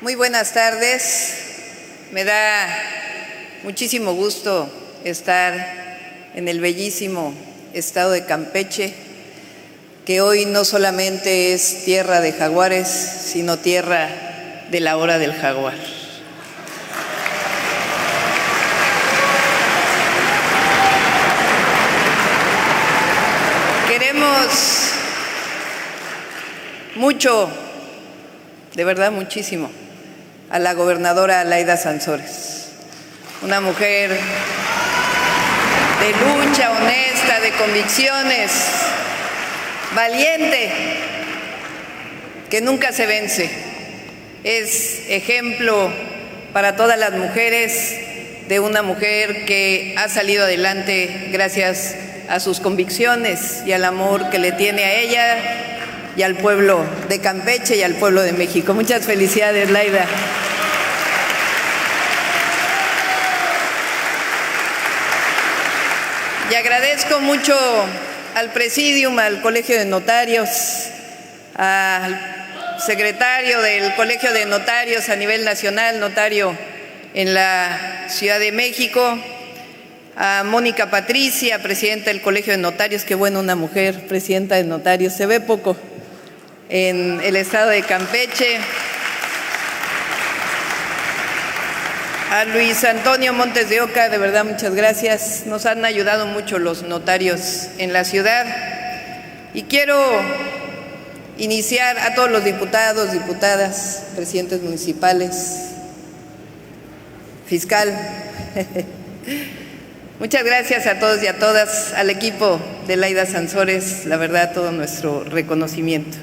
Muy buenas tardes. Me da muchísimo gusto estar en el bellísimo estado de Campeche, que hoy no solamente es tierra de jaguares, sino tierra de la hora del jaguar. Queremos mucho, de verdad muchísimo, a la gobernadora Laida Sansores, una mujer de lucha, honesta, de convicciones, valiente, que nunca se vence. Es ejemplo para todas las mujeres de una mujer que ha salido adelante gracias a sus convicciones y al amor que le tiene a ella y al pueblo de Campeche y al pueblo de México. Muchas felicidades, Laida. Y agradezco mucho al Presidium, al Colegio de Notarios, al secretario del Colegio de Notarios a nivel nacional, notario en la Ciudad de México, a Mónica Patricia, presidenta del Colegio de Notarios, qué bueno, una mujer presidenta de notarios, se ve poco en el estado de Campeche, a Luis Antonio Montes de Oca, de verdad muchas gracias, nos han ayudado mucho los notarios en la ciudad. Y quiero iniciar a todos los diputados, diputadas, presidentes municipales, fiscal. Muchas gracias a todos y a todas, al equipo de Laida Sansores, la verdad, todo nuestro reconocimiento.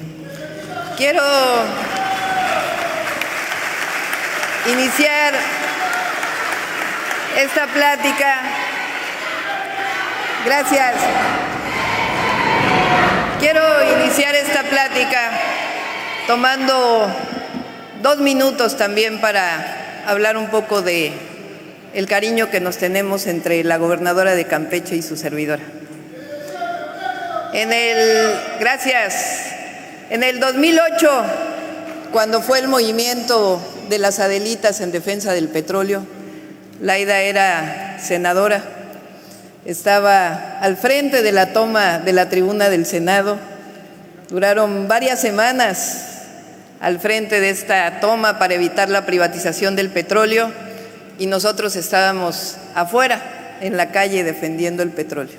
Quiero iniciar esta plática. Gracias. Quiero iniciar esta plática tomando 2 minutos también para hablar un poco de el cariño que nos tenemos entre la gobernadora de Campeche y su servidora. Gracias. En el 2008, cuando fue el movimiento de las Adelitas en defensa del petróleo, Laida era senadora, estaba al frente de la toma de la tribuna del Senado. Duraron varias semanas al frente de esta toma para evitar la privatización del petróleo y nosotros estábamos afuera, en la calle, defendiendo el petróleo.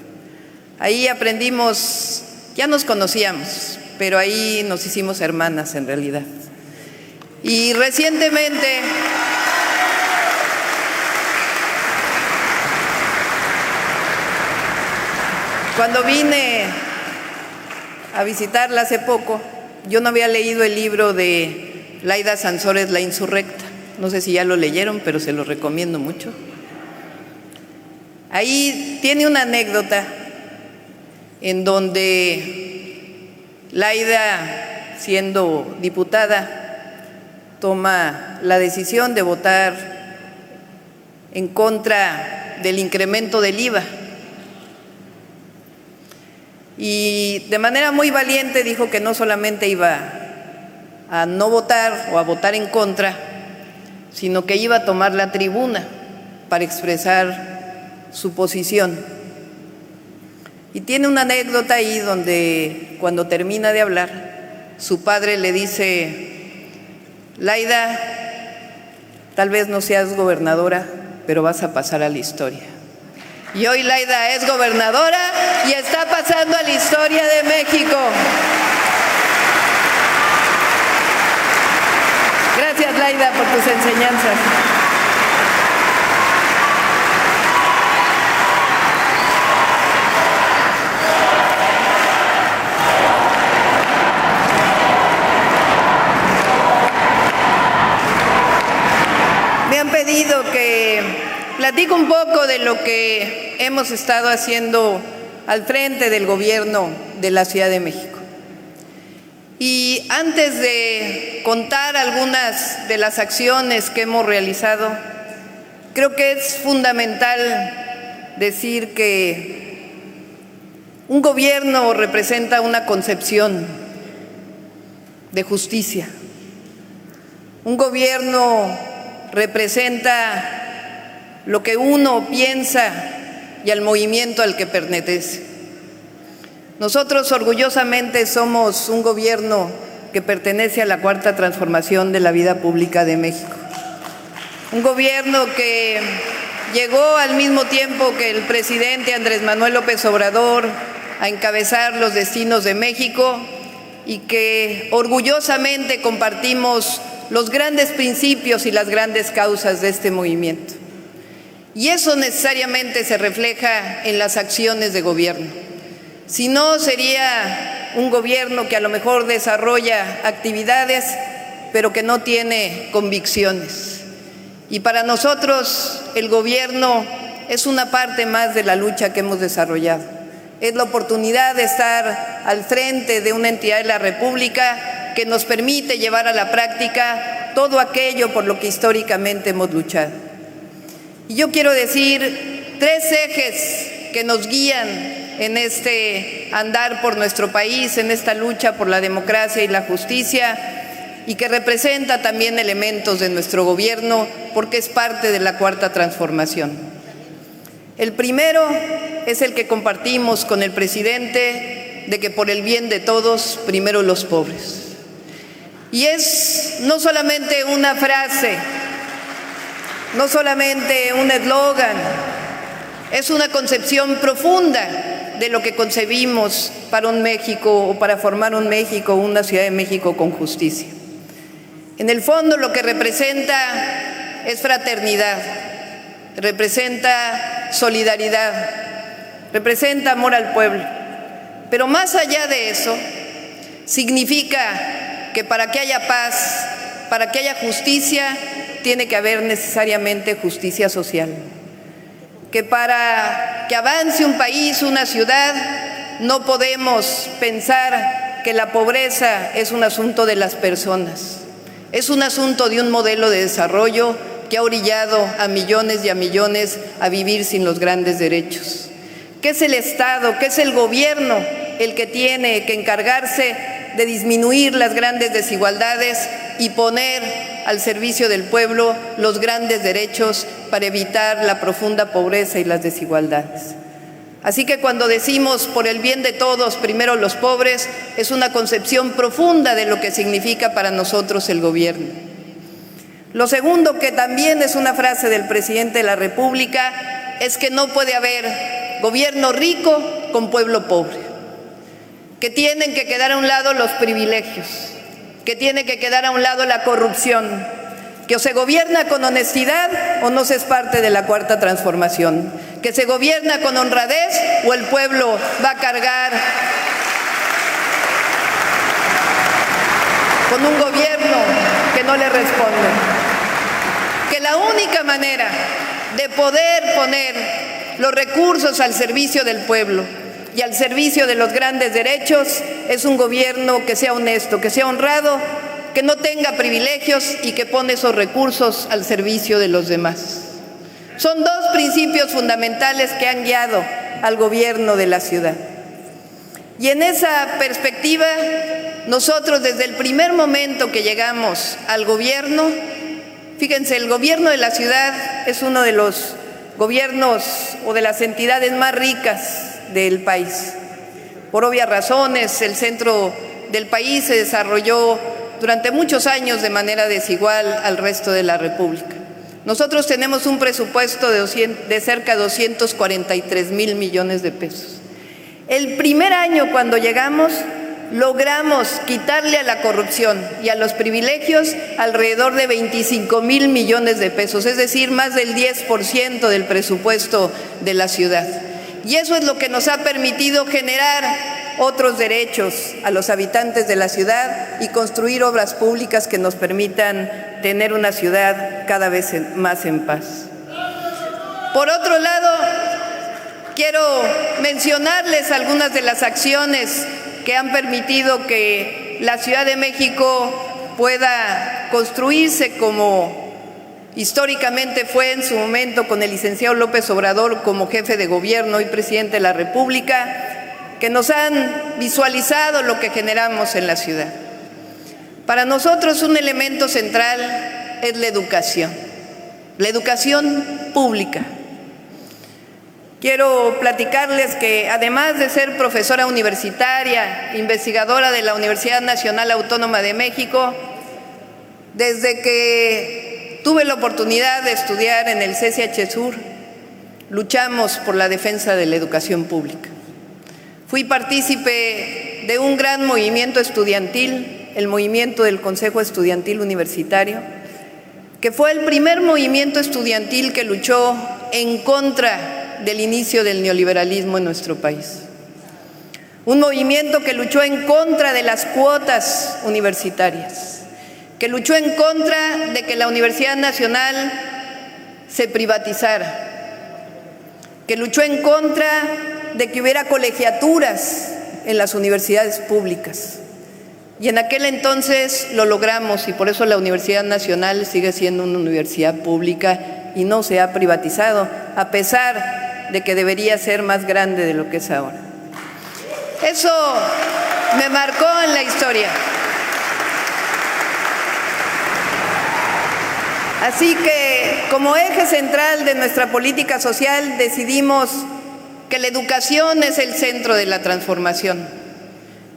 Ahí aprendimos, ya nos conocíamos, pero ahí nos hicimos hermanas en realidad. Y recientemente cuando vine a visitarla hace poco, yo no había leído el libro de Laida Sansores, La Insurrecta. No sé si ya lo leyeron, pero se lo recomiendo mucho. Ahí tiene una anécdota en donde Laida, siendo diputada, toma la decisión de votar en contra del incremento del IVA. Y de manera muy valiente dijo que no solamente iba a no votar o a votar en contra, sino que iba a tomar la tribuna para expresar su posición. Y tiene una anécdota ahí donde cuando termina de hablar, su padre le dice: Laida, tal vez no seas gobernadora, pero vas a pasar a la historia. Y hoy Laida es gobernadora y está pasando a la historia de México. Gracias, Laida, por tus enseñanzas. Me han pedido que platico un poco de lo que hemos estado haciendo al frente del gobierno de la Ciudad de México. Y antes de contar algunas de las acciones que hemos realizado, creo que es fundamental decir que un gobierno representa una concepción de justicia. Un gobierno representa lo que uno piensa y al movimiento al que pertenece. Nosotros orgullosamente somos un gobierno que pertenece a la Cuarta Transformación de la vida pública de México. Un gobierno que llegó al mismo tiempo que el presidente Andrés Manuel López Obrador a encabezar los destinos de México y que orgullosamente compartimos los grandes principios y las grandes causas de este movimiento. Y eso necesariamente se refleja en las acciones de gobierno. Si no, sería un gobierno que a lo mejor desarrolla actividades, pero que no tiene convicciones. Y para nosotros el gobierno es una parte más de la lucha que hemos desarrollado. Es la oportunidad de estar al frente de una entidad de la República que nos permite llevar a la práctica todo aquello por lo que históricamente hemos luchado. Y yo quiero decir 3 ejes que nos guían en este andar por nuestro país, en esta lucha por la democracia y la justicia, y que representa también elementos de nuestro gobierno porque es parte de la Cuarta Transformación. El primero es el que compartimos con el presidente, de que por el bien de todos, primero los pobres. Y es no solamente una frase, no solamente un eslogan, es una concepción profunda de lo que concebimos para un México o para formar un México, una Ciudad de México con justicia. En el fondo lo que representa es fraternidad, representa solidaridad, representa amor al pueblo. Pero más allá de eso, significa que para que haya paz, para que haya justicia, tiene que haber necesariamente justicia social. Que para que avance un país, una ciudad, no podemos pensar que la pobreza es un asunto de las personas. Es un asunto de un modelo de desarrollo que ha orillado a millones y a millones a vivir sin los grandes derechos. Que es el Estado, que es el gobierno el que tiene que encargarse de disminuir las grandes desigualdades y poner al servicio del pueblo los grandes derechos para evitar la profunda pobreza y las desigualdades. Así que cuando decimos por el bien de todos, primero los pobres, es una concepción profunda de lo que significa para nosotros el gobierno. Lo segundo, que también es una frase del presidente de la República, es que no puede haber gobierno rico con pueblo pobre, que tienen que quedar a un lado los privilegios, que tiene que quedar a un lado la corrupción, que o se gobierna con honestidad o no se es parte de la Cuarta Transformación, que se gobierna con honradez o el pueblo va a cargar con un gobierno que no le responde. Que la única manera de poder poner los recursos al servicio del pueblo y al servicio de los grandes derechos es un gobierno que sea honesto, que sea honrado, que no tenga privilegios y que pone esos recursos al servicio de los demás. Son 2 principios fundamentales que han guiado al gobierno de la ciudad. Y en esa perspectiva, nosotros desde el primer momento que llegamos al gobierno, fíjense, el gobierno de la ciudad es uno de los gobiernos o de las entidades más ricas del país. Por obvias razones, el centro del país se desarrolló durante muchos años de manera desigual al resto de la República. Nosotros tenemos un presupuesto de cerca de 243,000 millones de pesos. El primer año cuando llegamos, logramos quitarle a la corrupción y a los privilegios alrededor de 25,000 millones de pesos, es decir, más del 10% del presupuesto de la ciudad. Y eso es lo que nos ha permitido generar otros derechos a los habitantes de la ciudad y construir obras públicas que nos permitan tener una ciudad cada vez más en paz. Por otro lado, quiero mencionarles algunas de las acciones que han permitido que la Ciudad de México pueda construirse como históricamente fue en su momento con el licenciado López Obrador como jefe de gobierno y presidente de la República, que nos han visualizado lo que generamos en la ciudad. Para nosotros un elemento central es la educación pública. Quiero platicarles que además de ser profesora universitaria, investigadora de la Universidad Nacional Autónoma de México, desde que tuve la oportunidad de estudiar en el CCH Sur, luchamos por la defensa de la educación pública. Fui partícipe de un gran movimiento estudiantil, el movimiento del Consejo Estudiantil Universitario, que fue el primer movimiento estudiantil que luchó en contra del inicio del neoliberalismo en nuestro país. Un movimiento que luchó en contra de las cuotas universitarias, que luchó en contra de que la Universidad Nacional se privatizara, que luchó en contra de que hubiera colegiaturas en las universidades públicas. Y en aquel entonces lo logramos y por eso la Universidad Nacional sigue siendo una universidad pública y no se ha privatizado, a pesar de que debería ser más grande de lo que es ahora. Eso me marcó en la historia. Así que, como eje central de nuestra política social, decidimos que la educación es el centro de la transformación.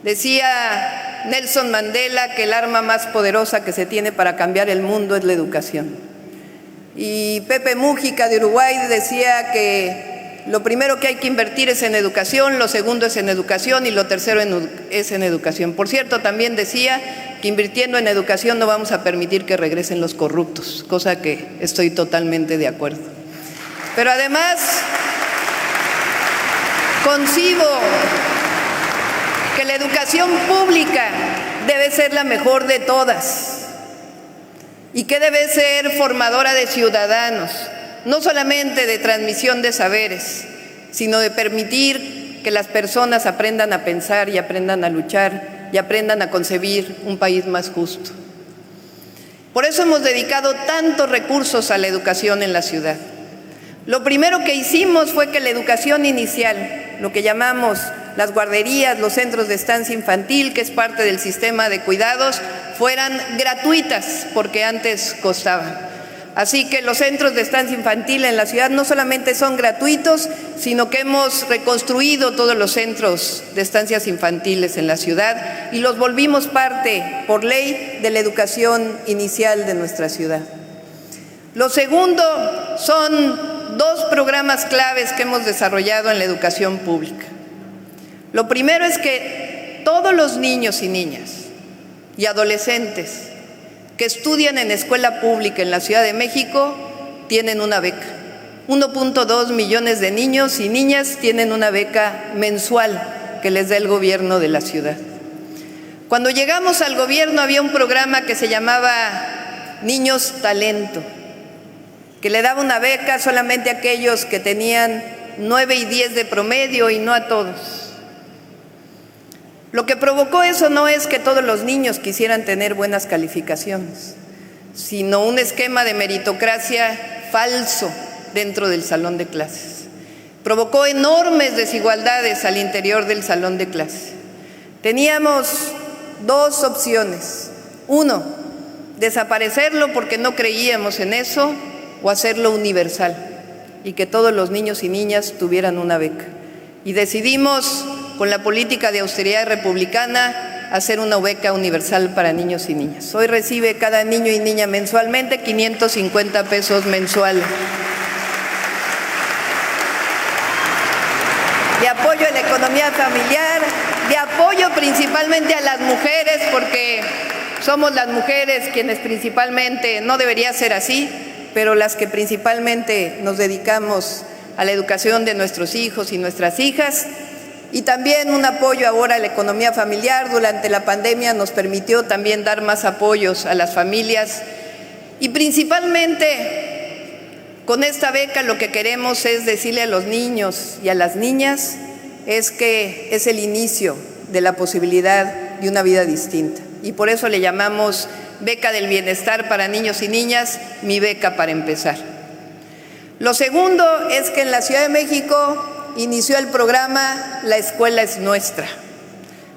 Decía Nelson Mandela que el arma más poderosa que se tiene para cambiar el mundo es la educación. Y Pepe Mújica de Uruguay decía que lo primero que hay que invertir es en educación, lo segundo es en educación y lo tercero es en educación. Por cierto, también decía que invirtiendo en educación no vamos a permitir que regresen los corruptos, cosa que estoy totalmente de acuerdo. Pero además, concibo que la educación pública debe ser la mejor de todas y que debe ser formadora de ciudadanos, no solamente de transmisión de saberes, sino de permitir que las personas aprendan a pensar y aprendan a luchar y aprendan a concebir un país más justo. Por eso hemos dedicado tantos recursos a la educación en la ciudad. Lo primero que hicimos fue que la educación inicial, lo que llamamos las guarderías, los centros de estancia infantil, que es parte del sistema de cuidados, fueran gratuitas, porque antes costaban. Así que los centros de estancia infantil en la ciudad no solamente son gratuitos, sino que hemos reconstruido todos los centros de estancias infantiles en la ciudad y los volvimos parte, por ley, de la educación inicial de nuestra ciudad. Lo segundo son dos programas claves que hemos desarrollado en la educación pública. Lo primero es que todos los niños y niñas y adolescentes que estudian en escuela pública en la Ciudad de México tienen una beca. 1.2 millones de niños y niñas tienen una beca mensual que les da el gobierno de la ciudad. Cuando llegamos al gobierno había un programa que se llamaba Niños Talento, que le daba una beca solamente a aquellos que tenían 9 y 10 de promedio y no a todos. Lo que provocó eso no es que todos los niños quisieran tener buenas calificaciones, sino un esquema de meritocracia falso dentro del salón de clases. Provocó enormes desigualdades al interior del salón de clases. Teníamos dos opciones. Uno, desaparecerlo porque no creíamos en eso, o hacerlo universal y que todos los niños y niñas tuvieran una beca. Y decidimos, con la política de austeridad republicana, hacer una beca universal para niños y niñas. Hoy recibe cada niño y niña mensualmente 550 pesos mensual. De apoyo a la economía familiar, de apoyo principalmente a las mujeres, porque somos las mujeres quienes principalmente, no debería ser así, pero las que principalmente nos dedicamos a la educación de nuestros hijos y nuestras hijas. Y también un apoyo ahora a la economía familiar. Durante la pandemia nos permitió también dar más apoyos a las familias. Y principalmente con esta beca lo que queremos es decirle a los niños y a las niñas es que es el inicio de la posibilidad de una vida distinta. Y por eso le llamamos Beca del Bienestar para Niños y Niñas, mi beca para empezar. Lo segundo es que en la Ciudad de México inició el programa La Escuela es Nuestra.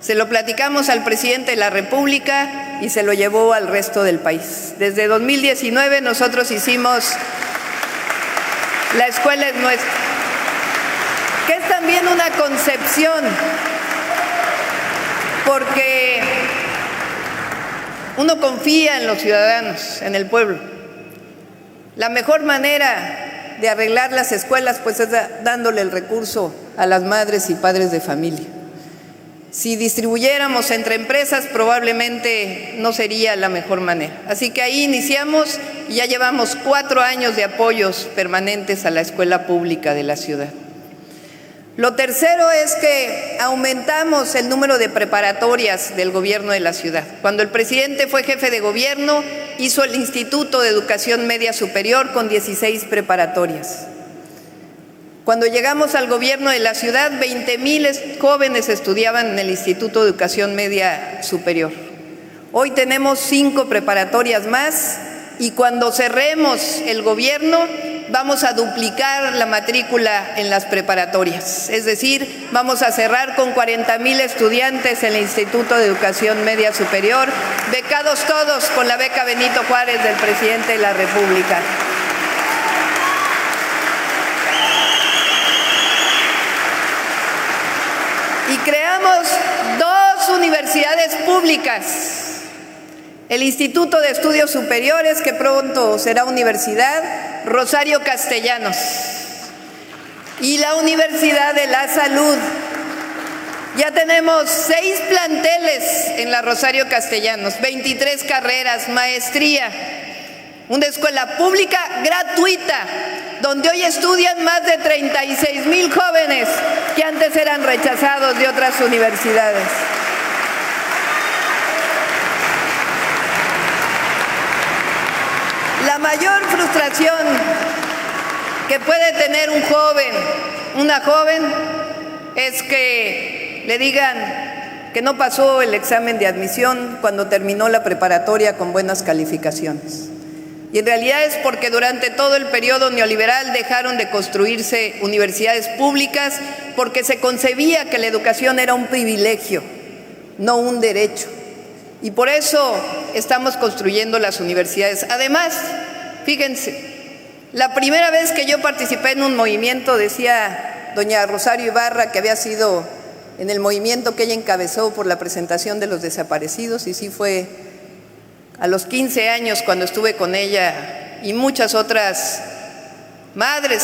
Se lo platicamos al presidente de la República y se lo llevó al resto del país. Desde 2019 nosotros hicimos La Escuela es Nuestra, que es también una concepción, porque uno confía en los ciudadanos, en el pueblo. La mejor manera de arreglar las escuelas pues es dándole el recurso a las madres y padres de familia. Si distribuyéramos entre empresas probablemente no sería la mejor manera. Así que ahí iniciamos y ya llevamos 4 años de apoyos permanentes a la escuela pública de la ciudad. Lo tercero es que aumentamos el número de preparatorias del gobierno de la ciudad. Cuando el presidente fue jefe de gobierno, hizo el Instituto de Educación Media Superior con 16 preparatorias. Cuando llegamos al gobierno de la ciudad, 20,000 jóvenes estudiaban en el Instituto de Educación Media Superior. Hoy tenemos 5 preparatorias más y cuando cerremos el gobierno vamos a duplicar la matrícula en las preparatorias. Es decir, vamos a cerrar con 40,000 estudiantes en el Instituto de Educación Media Superior, becados todos con la beca Benito Juárez del presidente de la República. Y creamos 2 universidades públicas. El Instituto de Estudios Superiores, que pronto será universidad, Rosario Castellanos, y la Universidad de la Salud. Ya tenemos 6 planteles en la Rosario Castellanos, 23 carreras, maestría, una escuela pública gratuita, donde hoy estudian más de 36,000 jóvenes que antes eran rechazados de otras universidades. La mayor frustración que puede tener un joven, una joven, es que le digan que no pasó el examen de admisión cuando terminó la preparatoria con buenas calificaciones. Y en realidad es porque durante todo el periodo neoliberal dejaron de construirse universidades públicas porque se concebía que la educación era un privilegio, no un derecho. Y por eso estamos construyendo las universidades. Además, fíjense, la primera vez que yo participé en un movimiento, decía doña Rosario Ibarra, que había sido en el movimiento que ella encabezó por la presentación de los desaparecidos, y sí fue a los 15 años cuando estuve con ella y muchas otras madres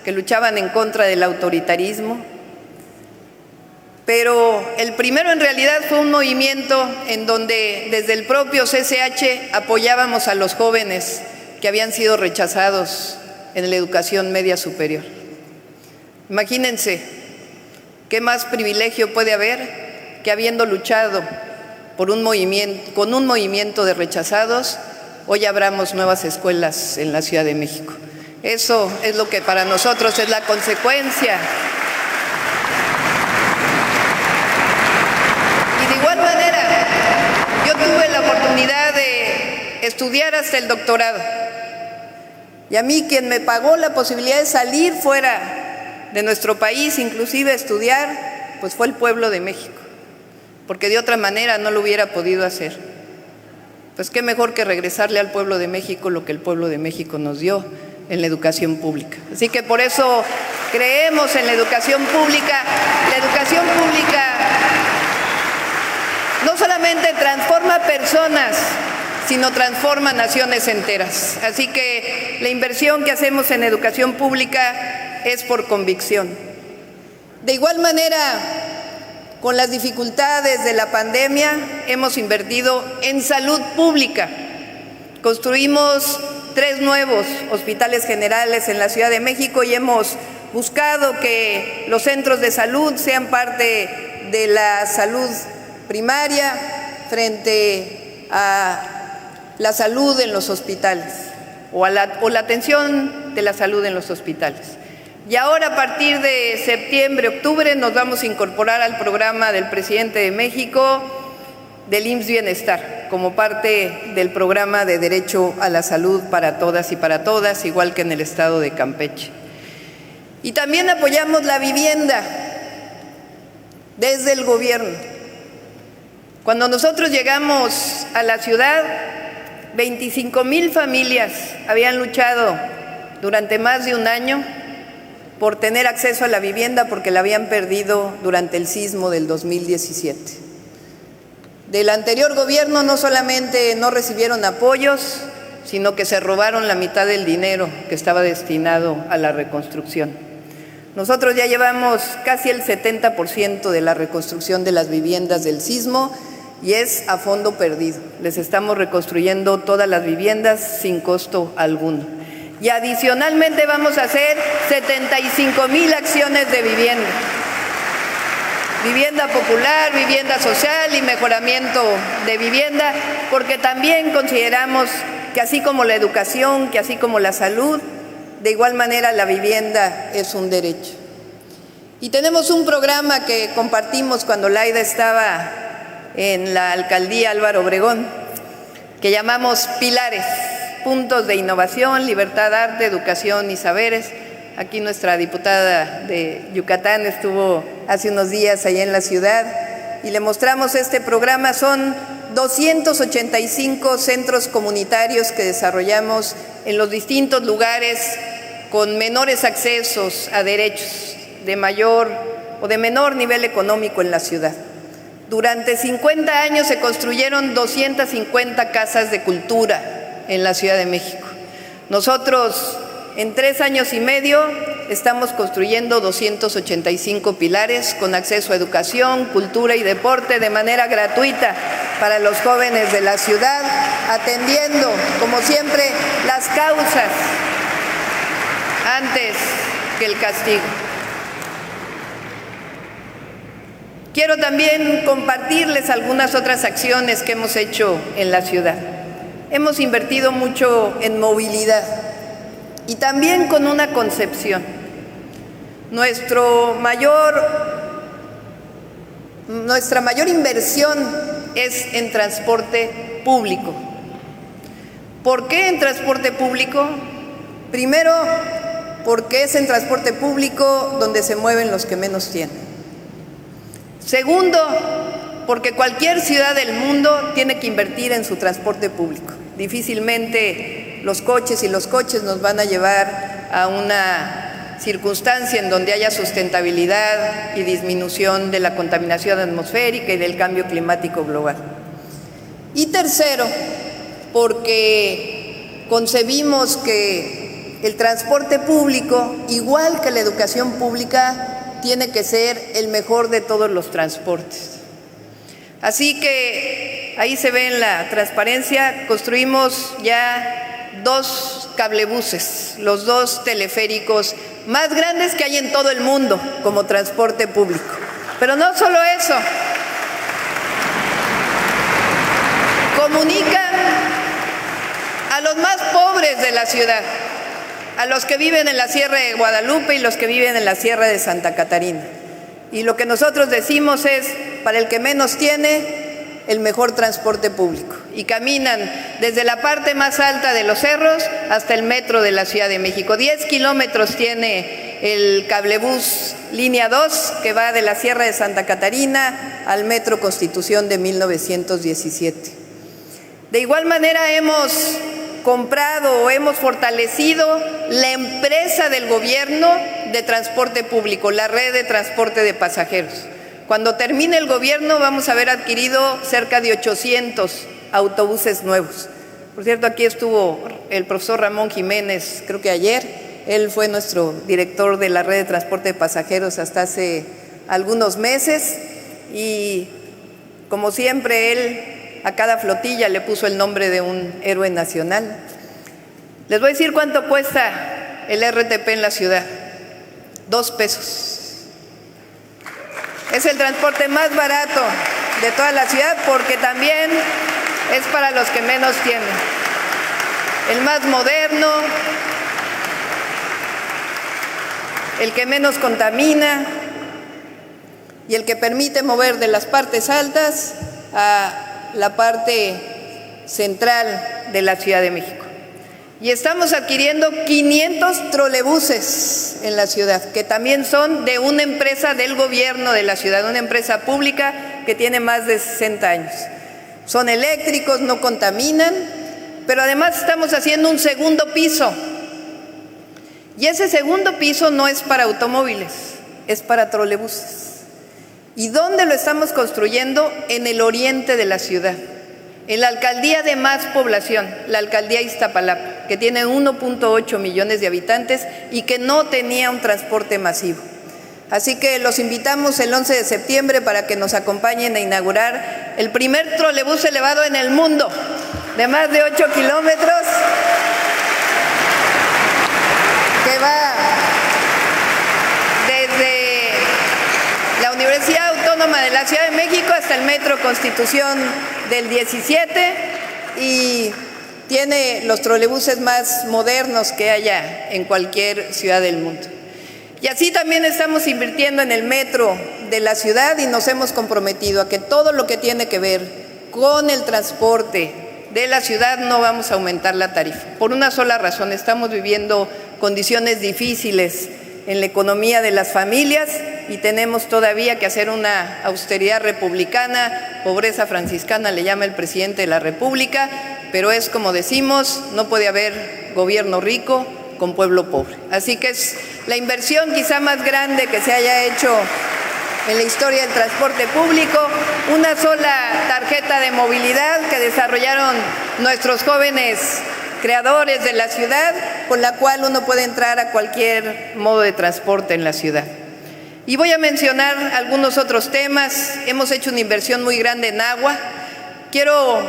que luchaban en contra del autoritarismo. Pero el primero en realidad fue un movimiento en donde desde el propio CCH apoyábamos a los jóvenes que habían sido rechazados en la educación media superior. Imagínense, ¿qué más privilegio puede haber que habiendo luchado por un movimiento, con un movimiento de rechazados, hoy abramos nuevas escuelas en la Ciudad de México? Eso es lo que para nosotros es la consecuencia. Y de igual manera, yo tuve la oportunidad de estudiar hasta el doctorado. Y a mí quien me pagó la posibilidad de salir fuera de nuestro país, inclusive estudiar, pues fue el pueblo de México, porque de otra manera no lo hubiera podido hacer. Pues qué mejor que regresarle al pueblo de México lo que el pueblo de México nos dio en la educación pública. Así que por eso creemos en la educación pública. La educación pública no solamente transforma personas, sino transforma naciones enteras. Así que la inversión que hacemos en educación pública es por convicción. De igual manera, con las dificultades de la pandemia, hemos invertido en salud pública. Construimos 3 nuevos hospitales generales en la Ciudad de México y hemos buscado que los centros de salud sean parte de la salud primaria frente a la salud en los hospitales o la atención de la salud en los hospitales. Y ahora a partir de septiembre, octubre nos vamos a incorporar al programa del presidente de México del IMSS Bienestar como parte del programa de derecho a la salud para todas y para todas, igual que en el estado de Campeche. Y también apoyamos la vivienda desde el gobierno. Cuando nosotros llegamos a la ciudad, 25,000 familias habían luchado durante más de un año por tener acceso a la vivienda porque la habían perdido durante el sismo del 2017. Del anterior gobierno no solamente no recibieron apoyos, sino que se robaron la mitad del dinero que estaba destinado a la reconstrucción. Nosotros ya llevamos casi el 70% de la reconstrucción de las viviendas del sismo y es a fondo perdido. Les estamos reconstruyendo todas las viviendas sin costo alguno. Y adicionalmente vamos a hacer 75,000 acciones de vivienda. Vivienda popular, vivienda social y mejoramiento de vivienda, porque también consideramos que así como la educación, que así como la salud, de igual manera la vivienda es un derecho. Y tenemos un programa que compartimos cuando Laida estaba en la alcaldía Álvaro Obregón, que llamamos Pilares, puntos de innovación, libertad, arte, educación y saberes. Aquí nuestra diputada de Yucatán estuvo hace unos días allá en la ciudad y le mostramos este programa. Son 285 centros comunitarios que desarrollamos en los distintos lugares con menores accesos a derechos de mayor o de menor nivel económico en la ciudad. Durante 50 años se construyeron 250 casas de cultura en la Ciudad de México. Nosotros en 3 años y medio estamos construyendo 285 pilares con acceso a educación, cultura y deporte de manera gratuita para los jóvenes de la ciudad, atendiendo, como siempre, las causas antes que el castigo. Quiero también compartirles algunas otras acciones que hemos hecho en la ciudad. Hemos invertido mucho en movilidad y también con una concepción. Nuestra mayor inversión es en transporte público. ¿Por qué en transporte público? Primero, porque es en transporte público donde se mueven los que menos tienen. Segundo, porque cualquier ciudad del mundo tiene que invertir en su transporte público. Difícilmente los coches nos van a llevar a una circunstancia en donde haya sustentabilidad y disminución de la contaminación atmosférica y del cambio climático global. Y tercero, porque concebimos que el transporte público, igual que la educación pública, tiene que ser el mejor de todos los transportes. Así que ahí se ve en la transparencia, construimos ya 2 cablebuses, los 2 teleféricos más grandes que hay en todo el mundo como transporte público. Pero no solo eso, comunican a los más pobres de la ciudad, a los que viven en la Sierra de Guadalupe y los que viven en la Sierra de Santa Catarina. Y lo que nosotros decimos es, para el que menos tiene, el mejor transporte público. Y caminan desde la parte más alta de los cerros hasta el metro de la Ciudad de México. 10 kilómetros tiene el cablebús línea 2, que va de la Sierra de Santa Catarina al metro Constitución de 1917. De igual manera hemos comprado o hemos fortalecido la empresa del gobierno de transporte público, la red de transporte de pasajeros. Cuando termine el gobierno vamos a haber adquirido cerca de 800 autobuses nuevos. Por cierto, aquí estuvo el profesor Ramón Jiménez, creo que ayer. Él fue nuestro director de la red de transporte de pasajeros hasta hace algunos meses y, como siempre, él a cada flotilla le puso el nombre de un héroe nacional. Les voy a decir cuánto cuesta el RTP en la ciudad. 2 pesos. Es el transporte más barato de toda la ciudad porque también es para los que menos tienen. El más moderno, el que menos contamina y el que permite mover de las partes altas a la parte central de la Ciudad de México. Y estamos adquiriendo 500 trolebuses en la ciudad, que también son de una empresa del gobierno de la ciudad, una empresa pública que tiene más de 60 años. Son eléctricos, no contaminan, pero además estamos haciendo un segundo piso. Y ese segundo piso no es para automóviles, es para trolebuses. ¿Y dónde lo estamos construyendo? En el oriente de la ciudad, en la alcaldía de más población, la alcaldía Iztapalapa, que tiene 1.8 millones de habitantes y que no tenía un transporte masivo. Así que los invitamos el 11 de septiembre para que nos acompañen a inaugurar el primer trolebús elevado en el mundo, de más de 8 kilómetros, que va desde la Universidad Autónoma de la Ciudad de México hasta el Metro Constitución del 17 y tiene los trolebuses más modernos que haya en cualquier ciudad del mundo. Y así también estamos invirtiendo en el metro de la ciudad y nos hemos comprometido a que todo lo que tiene que ver con el transporte de la ciudad no vamos a aumentar la tarifa. Por una sola razón, estamos viviendo condiciones difíciles en la economía de las familias y tenemos todavía que hacer una austeridad republicana, pobreza franciscana le llama el presidente de la República, pero es como decimos, no puede haber gobierno rico con pueblo pobre. Así que es la inversión quizá más grande que se haya hecho en la historia del transporte público, una sola tarjeta de movilidad que desarrollaron nuestros jóvenes creadores de la ciudad, con la cual uno puede entrar a cualquier modo de transporte en la ciudad. Y voy a mencionar algunos otros temas. Hemos hecho una inversión muy grande en agua. Quiero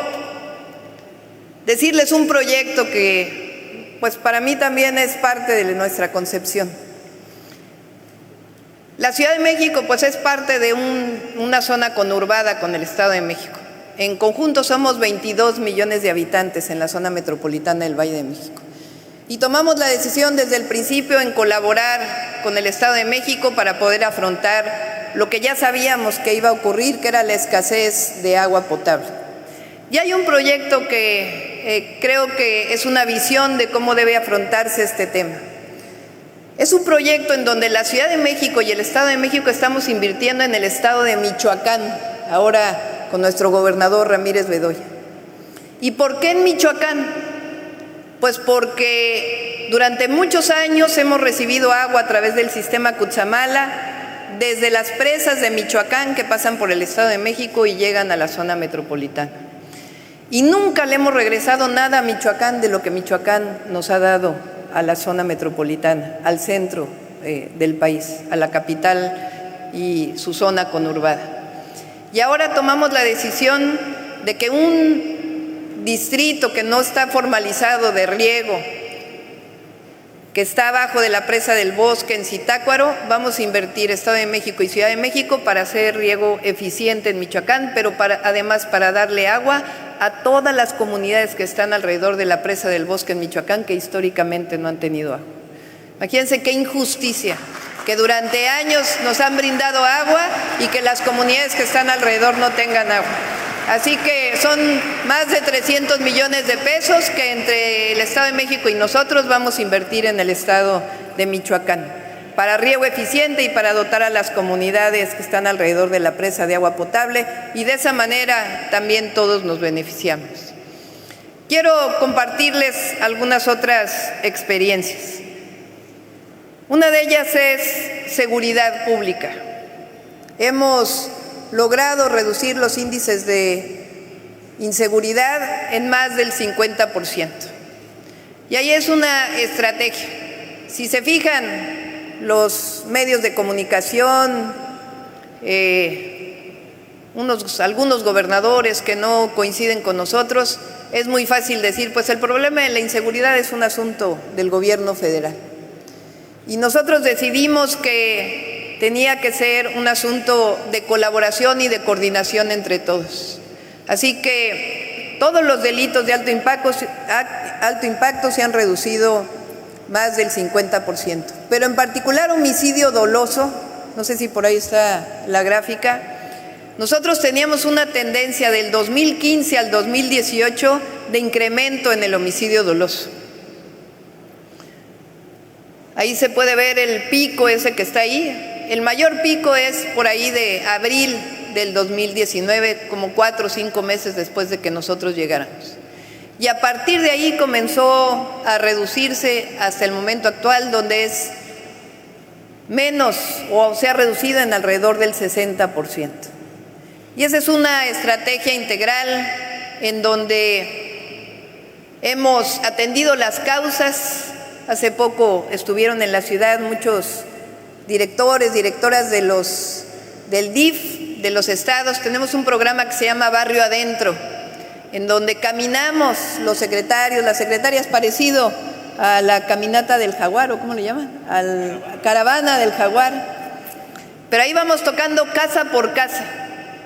decirles un proyecto que, pues para mí también es parte de nuestra concepción. La Ciudad de México, pues es parte de una zona conurbada con el Estado de México. En conjunto somos 22 millones de habitantes en la zona metropolitana del Valle de México. Y tomamos la decisión desde el principio en colaborar con el Estado de México para poder afrontar lo que ya sabíamos que iba a ocurrir, que era la escasez de agua potable. Y hay un proyecto que creo que es una visión de cómo debe afrontarse este tema. Es un proyecto en donde la Ciudad de México y el Estado de México estamos invirtiendo en el estado de Michoacán, ahora con nuestro gobernador Ramírez Bedoya. ¿Y por qué en Michoacán? Pues porque durante muchos años hemos recibido agua a través del sistema Cutzamala, desde las presas de Michoacán que pasan por el Estado de México y llegan a la zona metropolitana. Y nunca le hemos regresado nada a Michoacán de lo que Michoacán nos ha dado a la zona metropolitana, al centro del país, a la capital y su zona conurbada. Y ahora tomamos la decisión de que un distrito que no está formalizado de riego, que está abajo de la presa del Bosque en Zitácuaro, vamos a invertir Estado de México y Ciudad de México para hacer riego eficiente en Michoacán, pero además para darle agua a todas las comunidades que están alrededor de la presa del Bosque en Michoacán, que históricamente no han tenido agua. Imagínense qué injusticia, que durante años nos han brindado agua y que las comunidades que están alrededor no tengan agua. Así que son más de 300 millones de pesos que entre el Estado de México y nosotros vamos a invertir en el estado de Michoacán para riego eficiente y para dotar a las comunidades que están alrededor de la presa de agua potable, y de esa manera también todos nos beneficiamos. Quiero compartirles algunas otras experiencias. Una de ellas es seguridad pública. Hemos logrado reducir los índices de inseguridad en más del 50%. Y ahí es una estrategia. Si se fijan, los medios de comunicación, algunos gobernadores que no coinciden con nosotros, es muy fácil decir, pues el problema de la inseguridad es un asunto del gobierno federal. Y nosotros decidimos que tenía que ser un asunto de colaboración y de coordinación entre todos. Así que todos los delitos de alto impacto se han reducido más del 50%. Pero en particular homicidio doloso, no sé si por ahí está la gráfica, nosotros teníamos una tendencia del 2015 al 2018 de incremento en el homicidio doloso. Ahí se puede ver el pico ese que está ahí. El mayor pico es por ahí de abril del 2019, como 4 o 5 meses después de que nosotros llegáramos. Y a partir de ahí comenzó a reducirse hasta el momento actual, donde es menos o se ha reducido en alrededor del 60%. Y esa es una estrategia integral en donde hemos atendido las causas. Hace poco estuvieron en la ciudad muchos directores, directoras del DIF, de los estados. Tenemos un programa que se llama Barrio Adentro, en donde caminamos los secretarios, las secretarias, parecido a la caminata del jaguar, ¿o cómo le llaman? A la caravana del jaguar. Pero ahí vamos tocando casa por casa,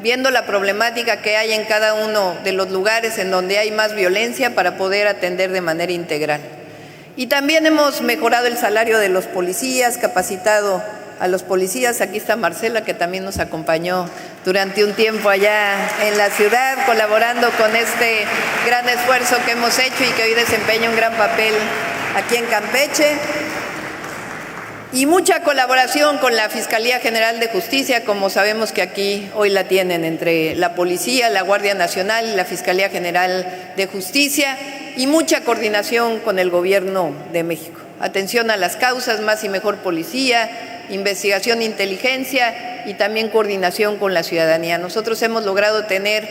viendo la problemática que hay en cada uno de los lugares en donde hay más violencia para poder atender de manera integral. Y también hemos mejorado el salario de los policías, capacitado a los policías. Aquí está Marcela, que también nos acompañó durante un tiempo allá en la ciudad, colaborando con este gran esfuerzo que hemos hecho y que hoy desempeña un gran papel aquí en Campeche. Y mucha colaboración con la Fiscalía General de Justicia, como sabemos que aquí hoy la tienen, entre la Policía, la Guardia Nacional y la Fiscalía General de Justicia, y mucha coordinación con el Gobierno de México. Atención a las causas, más y mejor policía, investigación e inteligencia y también coordinación con la ciudadanía. Nosotros hemos logrado tener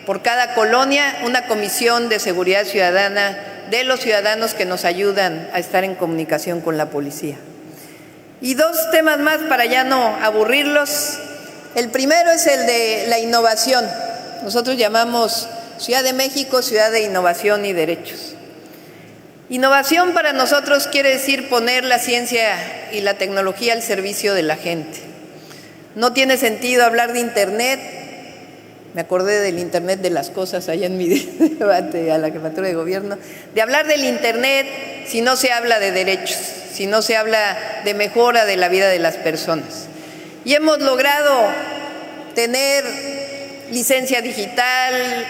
por cada colonia una comisión de seguridad ciudadana de los ciudadanos que nos ayudan a estar en comunicación con la policía. Y 2 temas más para ya no aburrirlos. El primero es el de la innovación. Nosotros llamamos Ciudad de México, Ciudad de Innovación y Derechos. Innovación para nosotros quiere decir poner la ciencia y la tecnología al servicio de la gente. No tiene sentido hablar de Internet. Me acordé del Internet de las cosas allá en mi debate a la jefatura de gobierno, de hablar del Internet si no se habla de derechos, si no se habla de mejora de la vida de las personas. Y hemos logrado tener licencia digital,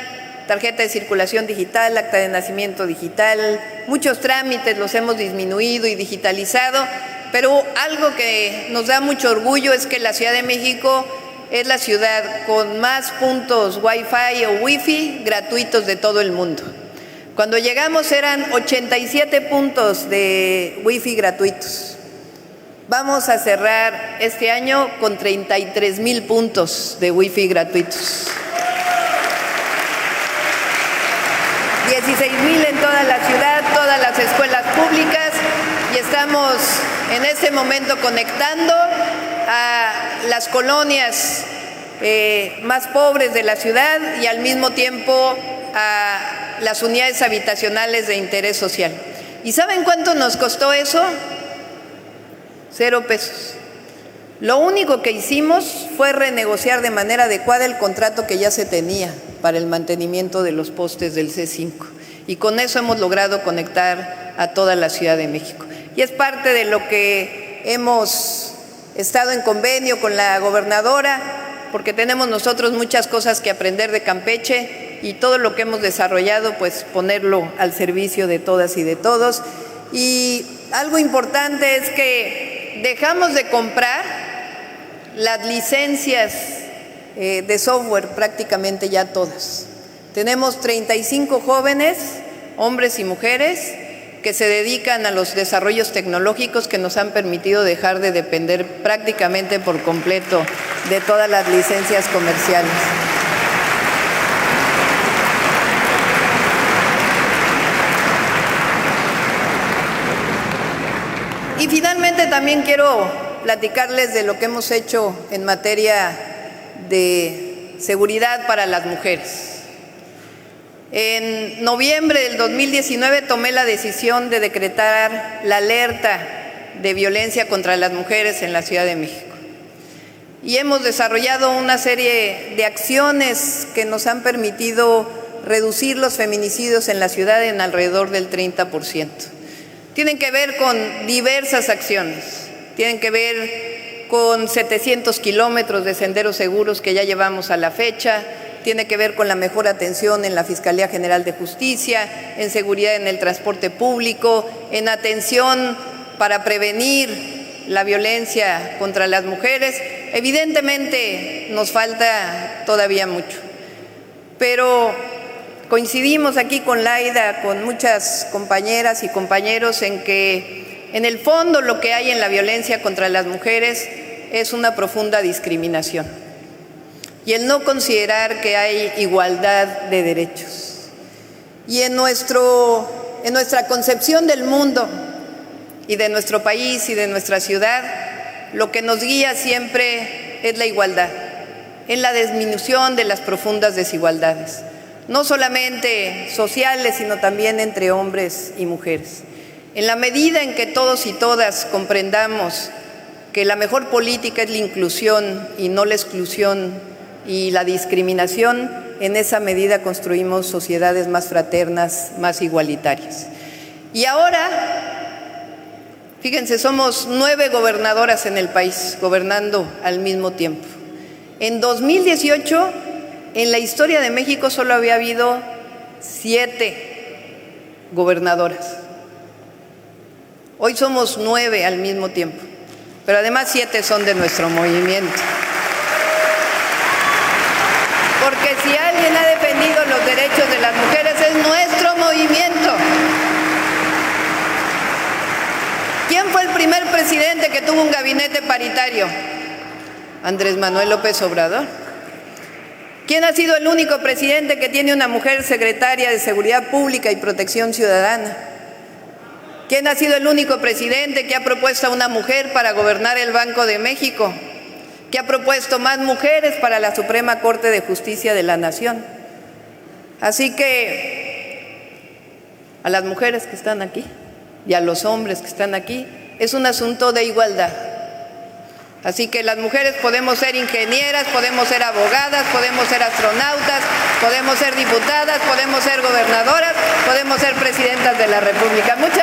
tarjeta de circulación digital, acta de nacimiento digital, muchos trámites los hemos disminuido y digitalizado, pero algo que nos da mucho orgullo es que la Ciudad de México es la ciudad con más puntos Wi-Fi o Wi-Fi gratuitos de todo el mundo. Cuando llegamos eran 87 puntos de Wi-Fi gratuitos. Vamos a cerrar este año con 33,000 puntos de Wi-Fi gratuitos. 16,000 en toda la ciudad, todas las escuelas públicas, y estamos en este momento conectando a las colonias más pobres de la ciudad y al mismo tiempo a las unidades habitacionales de interés social. ¿Y saben cuánto nos costó eso? 0 pesos. Lo único que hicimos fue renegociar de manera adecuada el contrato que ya se tenía para el mantenimiento de los postes del C5. Y con eso hemos logrado conectar a toda la Ciudad de México. Y es parte de lo que hemos estado en convenio con la gobernadora, porque tenemos nosotros muchas cosas que aprender de Campeche y todo lo que hemos desarrollado, pues ponerlo al servicio de todas y de todos. Y algo importante es que dejamos de comprar las licencias de software, prácticamente ya todas. Tenemos 35 jóvenes, hombres y mujeres, que se dedican a los desarrollos tecnológicos que nos han permitido dejar de depender prácticamente por completo de todas las licencias comerciales. Y finalmente también quiero platicarles de lo que hemos hecho en materia de seguridad para las mujeres. En noviembre del 2019 tomé la decisión de decretar la alerta de violencia contra las mujeres en la Ciudad de México. Y hemos desarrollado una serie de acciones que nos han permitido reducir los feminicidios en la ciudad en alrededor del 30%. Tienen que ver con diversas acciones. Tienen que ver con 700 kilómetros de senderos seguros que ya llevamos a la fecha. Tiene que ver con la mejor atención en la Fiscalía General de Justicia, en seguridad en el transporte público, en atención para prevenir la violencia contra las mujeres. Evidentemente nos falta todavía mucho. Pero coincidimos aquí con Laida, con muchas compañeras y compañeros en que en el fondo lo que hay en la violencia contra las mujeres es una profunda discriminación y el no considerar que hay igualdad de derechos. Y en nuestra concepción del mundo y de nuestro país y de nuestra ciudad, lo que nos guía siempre es la igualdad, en la disminución de las profundas desigualdades, no solamente sociales, sino también entre hombres y mujeres. En la medida en que todos y todas comprendamos que la mejor política es la inclusión y no la exclusión y la discriminación, en esa medida construimos sociedades más fraternas, más igualitarias. Y ahora, fíjense, somos 9 gobernadoras en el país, gobernando al mismo tiempo. En 2018, en la historia de México solo había habido 7 gobernadoras. Hoy somos 9 al mismo tiempo, pero además 7 son de nuestro movimiento. Porque si alguien ha defendido los derechos de las mujeres es nuestro movimiento. ¿Quién fue el primer presidente que tuvo un gabinete paritario? Andrés Manuel López Obrador. ¿Quién ha sido el único presidente que tiene una mujer secretaria de Seguridad Pública y Protección Ciudadana? ¿Quién ha sido el único presidente que ha propuesto a una mujer para gobernar el Banco de México? ¿Que ha propuesto más mujeres para la Suprema Corte de Justicia de la Nación? Así que a las mujeres que están aquí y a los hombres que están aquí, es un asunto de igualdad. Así que las mujeres podemos ser ingenieras, podemos ser abogadas, podemos ser astronautas, podemos ser diputadas, podemos ser gobernadoras, podemos ser presidentas de la República. Muchas